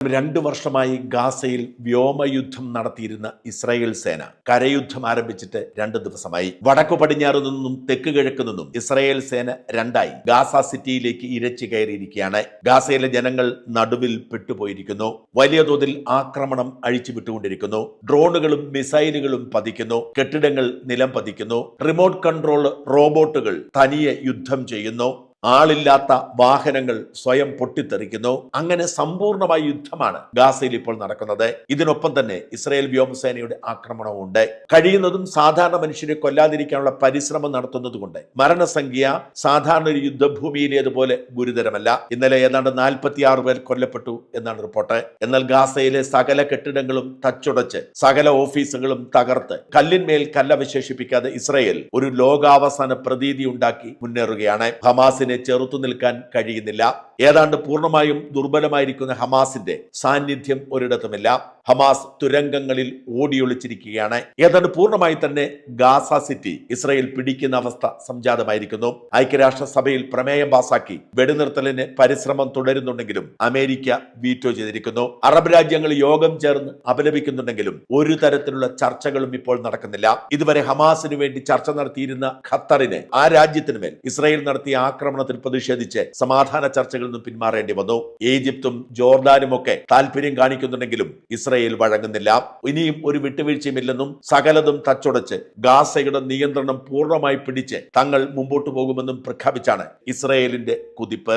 2 വർഷമായി ഗാസയിൽ വ്യോമയുദ്ധം നടത്തിയിരുന്ന ഇസ്രായേൽ സേന കരയുദ്ധം ആരംഭിച്ചിട്ട് 2 ദിവസമായി. വടക്കു പടിഞ്ഞാറ് നിന്നും തെക്ക് കിഴക്ക് നിന്നും ഇസ്രായേൽ സേന രണ്ടായി ഗാസ സിറ്റിയിലേക്ക് ഇരച്ചു കയറിയിരിക്കുകയാണ്. ഗാസയിലെ ജനങ്ങൾ നടുവിൽ പെട്ടുപോയിരിക്കുന്നു. വലിയ തോതിൽ ആക്രമണം അഴിച്ചുവിട്ടുകൊണ്ടിരിക്കുന്നു. ഡ്രോണുകളും മിസൈലുകളും പതിക്കുന്നു. കെട്ടിടങ്ങൾ നിലം പതിക്കുന്നു. റിമോട്ട് കൺട്രോൾ റോബോട്ടുകൾ തനിയെ യുദ്ധം ചെയ്യുന്നു. ആളില്ലാത്ത വാഹനങ്ങൾ സ്വയം പൊട്ടിത്തെറിക്കുന്നു. അങ്ങനെ സമ്പൂർണമായ യുദ്ധമാണ് ഗാസയിൽ ഇപ്പോൾ നടക്കുന്നത്. ഇതിനൊപ്പം തന്നെ ഇസ്രായേൽ വ്യോമസേനയുടെ ആക്രമണവും ഉണ്ട്. കഴിയുന്നതും സാധാരണ മനുഷ്യരെ കൊല്ലാതിരിക്കാനുള്ള പരിശ്രമം നടത്തുന്നത് കൊണ്ട് മരണസംഖ്യ സാധാരണ ഒരു യുദ്ധഭൂമിയിലേതുപോലെ ഗുരുതരമല്ല. ഇന്നലെ ഏതാണ്ട് 46 പേർ കൊല്ലപ്പെട്ടു എന്നാണ് റിപ്പോർട്ട്. എന്നാൽ ഗാസയിലെ സകല കെട്ടിടങ്ങളും തച്ചുടച്ച് സകല ഓഫീസുകളും തകർത്ത് കല്ലിന്മേൽ കല്ലവശേഷിപ്പിക്കാതെ ഇസ്രായേൽ ഒരു ലോകാവസാന പ്രതീതി ഉണ്ടാക്കി മുന്നേറുകയാണ്. ഹമാസിന് ചെറുത്തു നിൽക്കാൻ കഴിയുന്നില്ല. ഏതാണ്ട് പൂർണ്ണമായും ദുർബലമായിരിക്കുന്ന ഹമാസിന്റെ സാന്നിധ്യം ഒരിടത്തുമില്ല. ഹമാസ് തുരങ്കങ്ങളിൽ ഓടിയൊളിച്ചിരിക്കുകയാണ്. ഏതാണ്ട് പൂർണ്ണമായി തന്നെ ഗാസ സിറ്റി ഇസ്രായേൽ പിടിക്കുന്ന അവസ്ഥ സംജാതമായിരിക്കുന്നു. ഐക്യരാഷ്ട്രസഭയിൽ പ്രമേയം പാസാക്കി വെടിനിർത്തലിന് പരിശ്രമം തുടരുന്നുണ്ടെങ്കിലും അമേരിക്ക വീറ്റോ ചെയ്തിരിക്കുന്നു. അറബ് രാജ്യങ്ങൾ യോഗം ചേർന്ന് അപലപിക്കുന്നുണ്ടെങ്കിലും ഒരു തരത്തിലുള്ള ചർച്ചകളും ഇപ്പോൾ നടക്കുന്നില്ല. ഇതുവരെ ഹമാസിനു വേണ്ടി ചർച്ച നടത്തിയിരുന്ന ഖത്തറിന് ആ രാജ്യത്തിനുമേൽ ഇസ്രായേൽ നടത്തിയ ആക്രമണത്തിൽ പ്രതിഷേധിച്ച് സമാധാന ചർച്ചകളിൽ നിന്നും പിന്മാറേണ്ടി വന്നു. ഈജിപ്തും ജോർദാനും ഒക്കെ താല്പര്യം കാണിക്കുന്നുണ്ടെങ്കിലും ഇസ്രായേൽ വഴങ്ങുന്നില്ല. ഇനിയും ഒരു വിട്ടുവീഴ്ചയുമില്ലെന്നും സകലതും തച്ചുടച്ച് ഗാസയുടെ നിയന്ത്രണം പൂർണ്ണമായി പിടിച്ച് തങ്ങൾ മുമ്പോട്ട് പോകുമെന്നും പ്രഖ്യാപിച്ചാണ് ഇസ്രായേലിന്റെ കുതിപ്പ്.